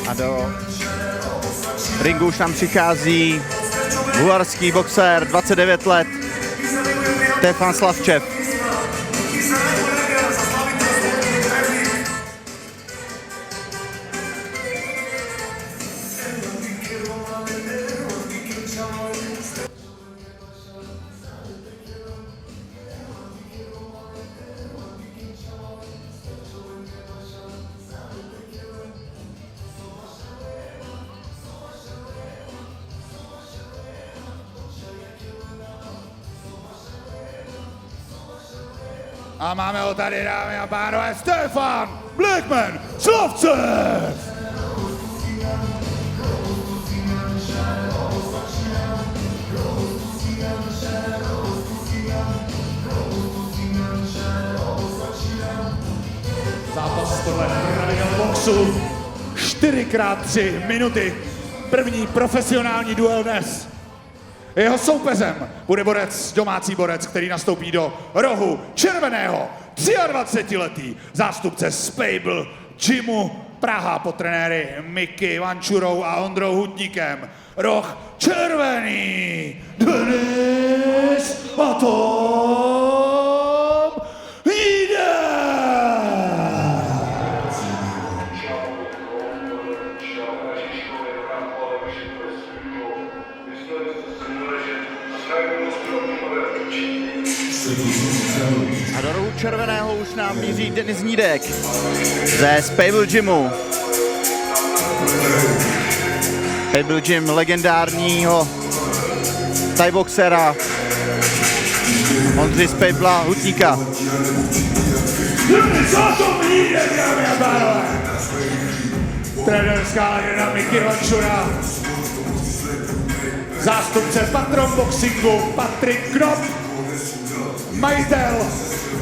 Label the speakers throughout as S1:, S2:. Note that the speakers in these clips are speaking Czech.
S1: A do ringu už tam přichází bulharský boxer, 29 let, Stefan Slavčev.
S2: A máme ho tady, dámy a pánové, Stefan Blackman Slavčev! Zápas podle pravidel boxu 4x3 minuty. První profesionální duel dnes. Jeho soupeřem bude domácí borec, který nastoupí do rohu červeného, 23letý zástupce Spable Gymu Praha pod trenéry Miky Vančurou a Ondrou Hutníkem. Roh červený, Denis a Tom jde!
S1: A do rohu červeného už nám míří Denis Hnídek ze Spable Gymu. Spable Gym legendárního thaiboxera Ondřej Spabla Hutníka.
S2: Trenerská legenda Miky Vančura. Zástupce Patron Boxingu Patrik Knop. Majitel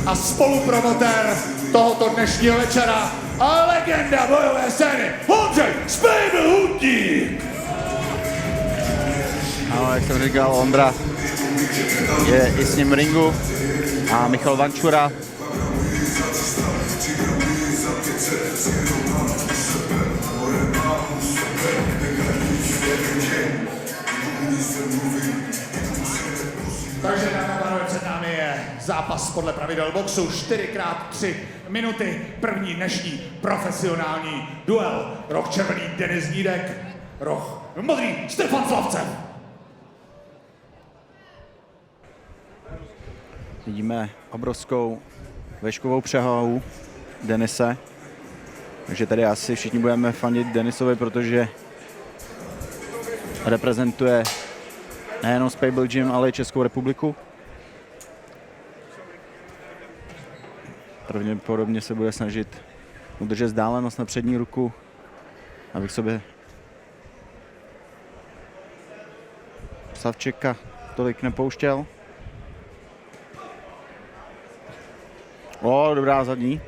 S2: a spolupromotér tohoto dnešního večera a legenda bojové scény Ondřej Spable Hutník.
S1: Ano, jak jsem říkal, Ondra je i s ním v ringu a Michal Vančura.
S2: Takže dámy a pánové, před námi je zápas podle pravidel boxu 4x3 minuty. První dnešní profesionální duel. Roh červený Denis Hnídek, roh modrý Stefan Slavčev.
S1: Vidíme obrovskou veškovou převahu Denise. Takže tady asi všichni budeme fandit Denisovi, protože reprezentuje nejenom Spable Gym, ale i Českou republiku. Pravděpodobně se bude snažit udržet vzdálenost na přední ruku, aby k sobě Savčeka tolik nepouštěl. O, dobrá zadní.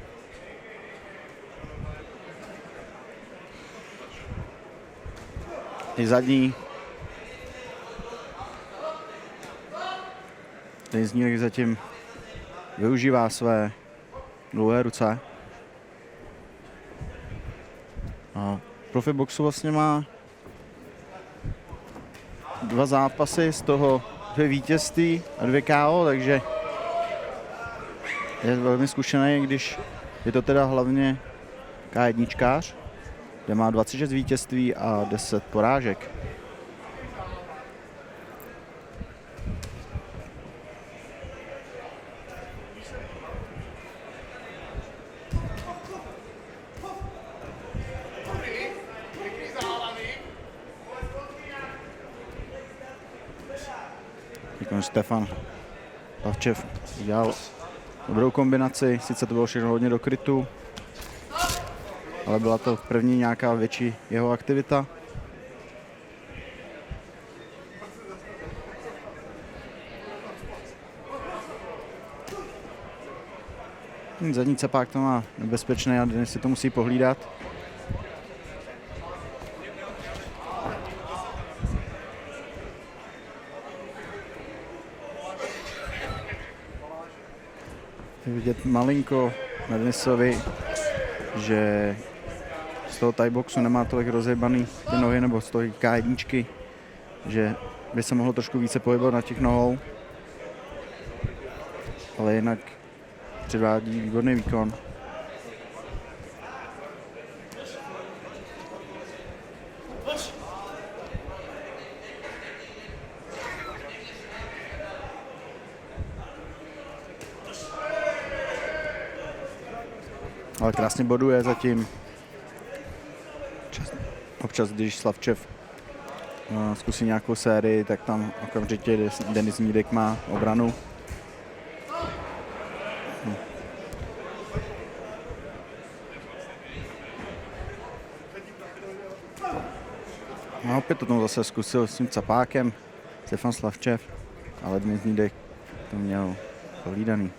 S1: I zadní. Denis Hnídek zatím využívá své dlouhé ruce. A profi boxu vlastně má 2 zápasy, z toho 2 vítězství a 2 KO, takže je velmi zkušený, když je to teda hlavně K1čkář, kde má 26 vítězství a 10 porážek. Stefan Slavčev udělal dobrou kombinaci, sice to bylo všechno hodně do krytu, ale byla to první nějaká větší jeho aktivita. Zadní cepák to má nebezpečné a Denis si to musí pohlídat. Je vidět malinko na Denisovi že z toho Thai boxu nemá tolik rozjebaný ty nohy, nebo z toho K1, že by se mohlo trošku více pohybovat na těch nohou. Ale jinak předvádí výborný výkon. Ale krásně boduje zatím. Občas, když Slavčev zkusí nějakou sérii, tak tam okamžitě Denis Nídek má obranu. No, opět to tam zase zkusil s tím capákem Stefan Slavčev, ale Denis Nídek to měl pohlídaný.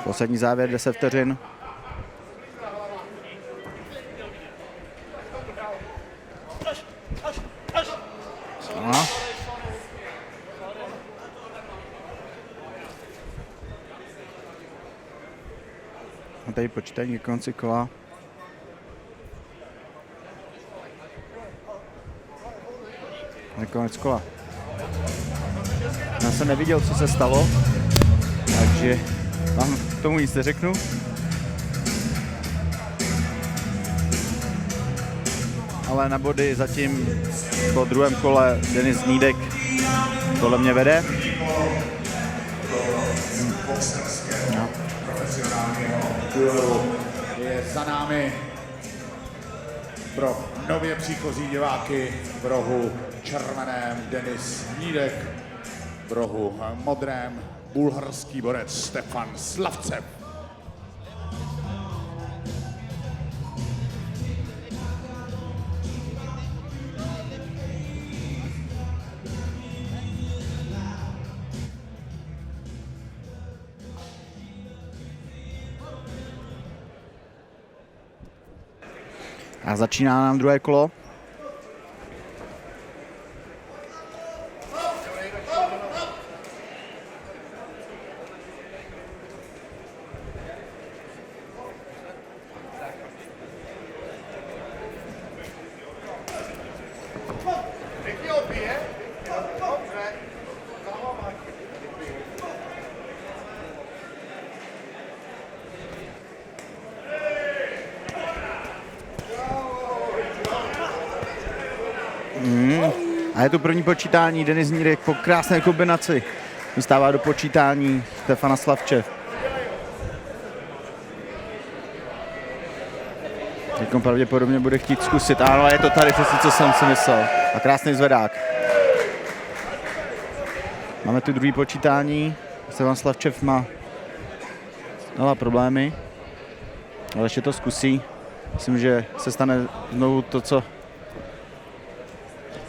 S1: Poslední závěr, 10 vteřin. No. A tady počítají k konci kola. Konec kola. Já jsem neviděl, co se stalo, takže vám k tomu nic neřeknu. Ale na body zatím po druhém kole Denis Nídek podle mě vede. No.
S2: Je za námi pro nově příchozí diváky v rohu červeném Denis Nídek, v rohu modrém bulharský borec Stefan Slavčev.
S1: A začíná nám druhé kolo. A je tu první počítání, Denis Nídek po krásné kombinaci vystává do počítání Stefana Slavčev. Teď pravděpodobně bude chtít zkusit, ano, je to tady přesně, co jsem si myslel. A krásný zvedák. Máme tu druhý počítání, Stefan Slavčev má problémy, ale ještě to zkusí. Myslím, že se stane znovu to, co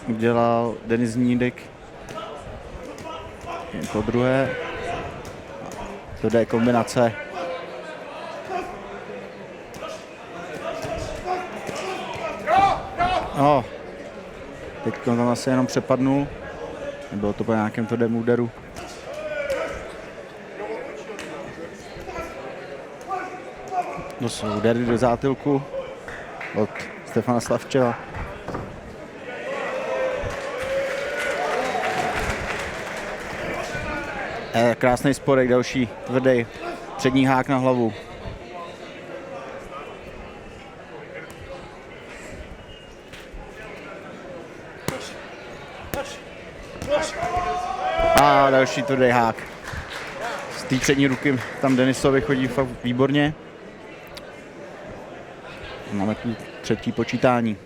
S1: udělal Denis Nídek po druhé. To je kombinace. No, teď tam asi jenom přepadnul. Nebylo to po nějakém tvrdém úderu. To jsou údery do zátylku od Stefana Slavčeva. Krásný spodek, další tvrdý přední hák na hlavu. A další tvrdý hák. Z té přední ruky tam Denisovi chodí fakt výborně. Máme tu třetí počítání.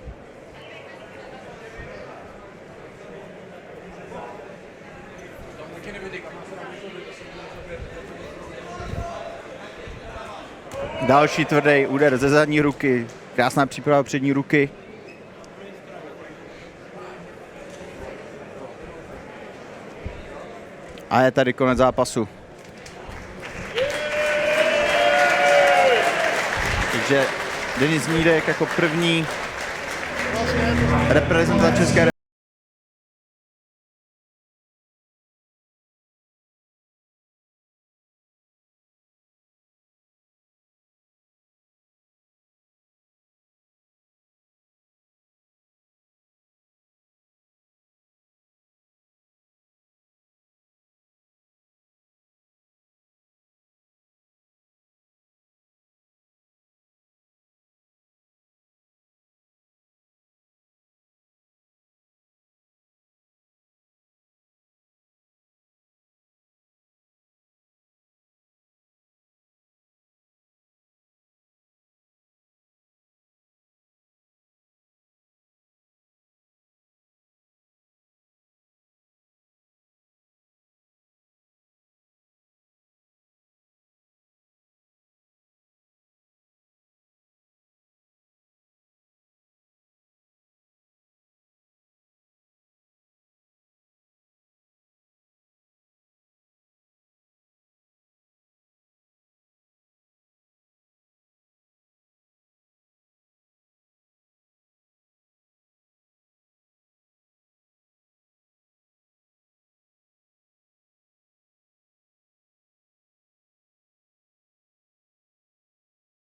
S1: Další tvrdý úder ze zadní ruky, krásná příprava přední ruky. A je tady konec zápasu. Takže Denis Nídek jako první reprezentant České republiky